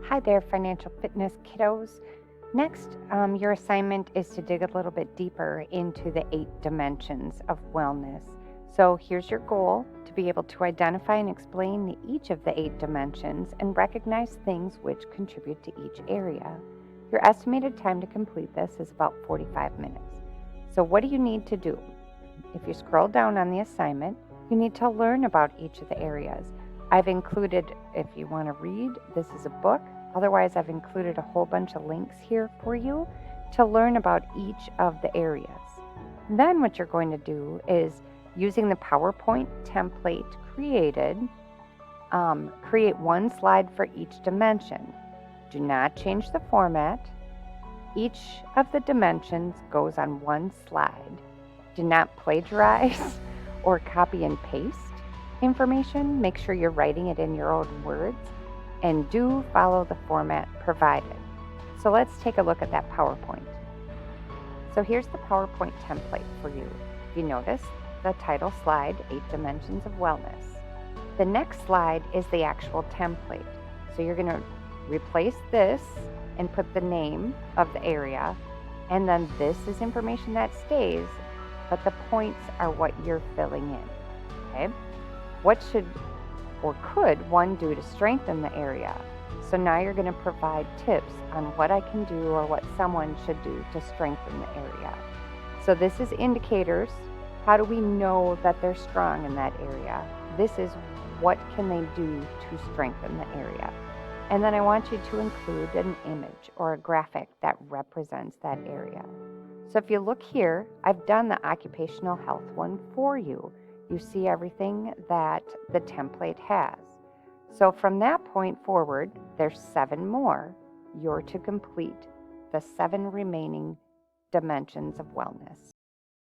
Hi there, financial fitness kiddos. Next, your assignment is to dig a little bit deeper into the 8 dimensions of wellness. So here's your goal to be able to identify and explain each of the 8 dimensions and recognize things which contribute to each area. Your estimated time to complete this is about 45 minutes. So, what do you need to do? If you scroll down on the assignment, you need to learn about each of the areas. I've included, if you want to read, this is a book. Otherwise, I've included a whole bunch of links here for you to learn about each of the areas. Then, what you're going to do is using the PowerPoint template created, create one slide for each dimension. Do not change the format. Each of the dimensions goes on one slide. Do not plagiarize or copy and paste information. Make sure you're writing it in your own words and do follow the format provided. So let's take a look at that PowerPoint. So here's the PowerPoint template for you. If you notice, the title slide, 8 Dimensions of Wellness. The next slide is the actual template. So you're going to replace this and put the name of the area, and then this is information that stays, but the points are what you're filling in. Okay? What should or could one do to strengthen the area? So now you're going to provide tips on what I can do or what someone should do to strengthen the area. So this is indicators. How do we know that they're strong in that area? This is what can they do to strengthen the area. And then I want you to include an image or a graphic that represents that area. So if you look here, I've done the occupational health one for you. You see everything that the template has. So from that point forward, there's 7 more. You're to complete the 7 remaining dimensions of wellness.